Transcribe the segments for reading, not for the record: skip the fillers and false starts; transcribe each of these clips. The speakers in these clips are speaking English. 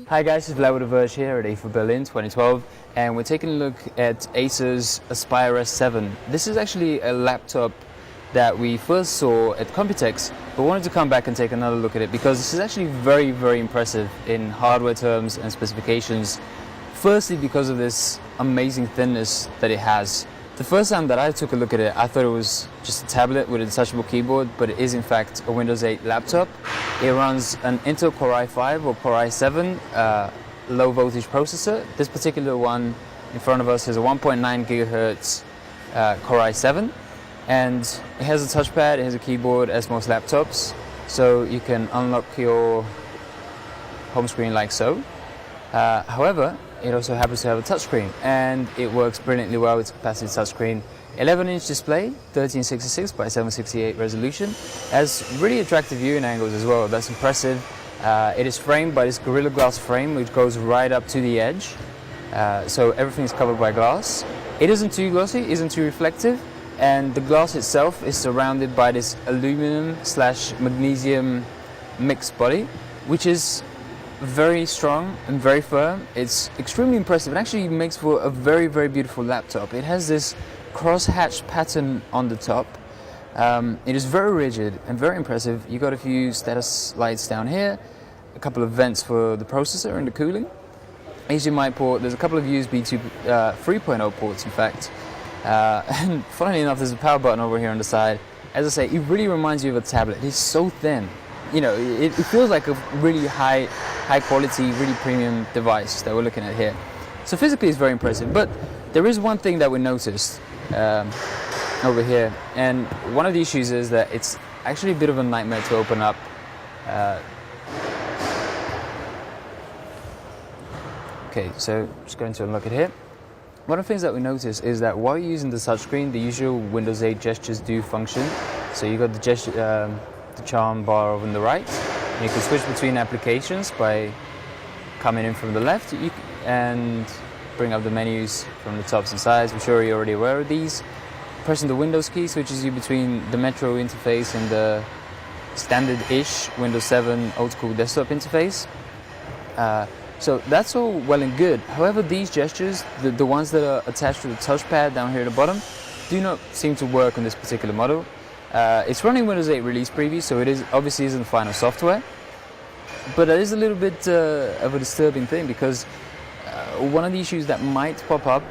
Hi guys, it's Vlad with the Verge here at Acer Berlin 2012, and we're taking a look at Acer's Aspire S7. This is actually a laptop that we first saw at Computex, but wanted to come back and take another look at it because this is actually very, very impressive in hardware terms and specifications. Firstly, because of this amazing thinness that it has. The first time that I took a look at it, I thought it was just a tablet with a detachable keyboard, but it is in fact a Windows 8 laptop. It runs an Intel Core i5 or Core i7 low voltage processor. This particular one in front of us is a 1.9 gigahertz Core i7, and it has a touchpad, it has a keyboard as most laptops, so you can unlock your home screen like so. However, it also happens to have a touchscreen, and it works brilliantly well. It's a capacitive touchscreen, 11-inch display, 1366 by 768 resolution. Has really attractive viewing angles as well. That's impressive. It is framed by this Gorilla Glass frame, which goes right up to the edge, so everything is covered by glass. It isn't too glossy, isn't too reflective, and the glass itself is surrounded by this aluminum/magnesium mixed body, which is very strong and very firm. It's extremely impressive. It actually makes for a very, very beautiful laptop. It has this cross-hatch pattern on the top. It is very rigid and very impressive. You got a few status lights down here, a couple of vents for the processor and the cooling. HDMI port, there's a couple of USB 3.0 ports in fact. And funnily enough, there's a power button over here on the side. As I say, it really reminds you of a tablet. It's so thin. You know, it feels like a really high quality, really premium device that we're looking at here. So physically it's very impressive, but there is one thing that we noticed over here, and one of the issues is that it's actually a bit of a nightmare to open up. Okay, so just going to unlock it here. One of the things that we notice is that while you're using the touchscreen, the usual Windows 8 gestures do function. So you got the gesture, the charm bar over on the right. You can switch between applications by coming in from the left and bring up the menus from the tops and sides. I'm sure you're already aware of these. Pressing the Windows key switches you between the Metro interface and the standard-ish Windows 7 old-school desktop interface. So that's all well and good. However, these gestures, the ones that are attached to the touchpad down here at the bottom, do not seem to work on this particular model. It's running Windows 8 release preview, so it obviously isn't final software. But that is a little bit of a disturbing thing, because one of the issues that might pop up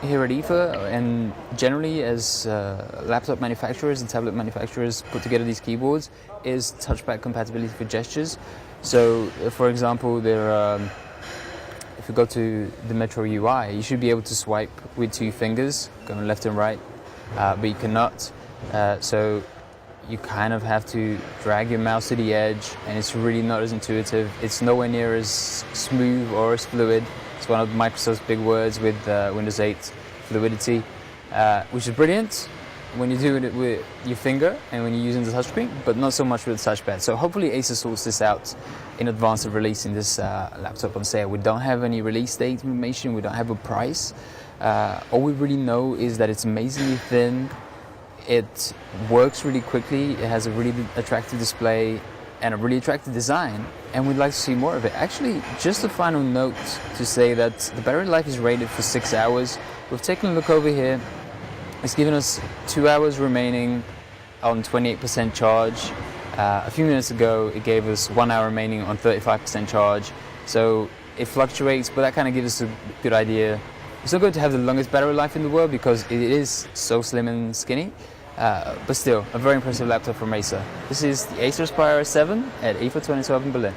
here at Acer, and generally as laptop manufacturers and tablet manufacturers put together these keyboards, is touchpad compatibility for gestures. So, for example, if you go to the Metro UI, you should be able to swipe with 2 fingers, going left and right, but you cannot. So you kind of have to drag your mouse to the edge, and it's really not as intuitive. It's nowhere near as smooth or as fluid. It's one of Microsoft's big words with Windows 8 fluidity, which is brilliant when you're doing it with your finger and when you're using the touchscreen, but not so much with the touchpad. So hopefully Acer sorts this out in advance of releasing this laptop on sale. We don't have any release date information, we don't have a price. All we really know is that it's amazingly thin. It works really quickly, it has a really attractive display and a really attractive design, and we'd like to see more of it. Actually, just a final note to say that the battery life is rated for 6 hours. We've taken a look over here. It's given us 2 hours remaining on 28% charge. A few minutes ago, it gave us 1 hour remaining on 35% charge. So it fluctuates, but that kind of gives us a good idea. It's not going to have the longest battery life in the world because it is so slim and skinny, but still, a very impressive laptop from Acer. This is the Acer Aspire S7 at Acer 2012 in Berlin.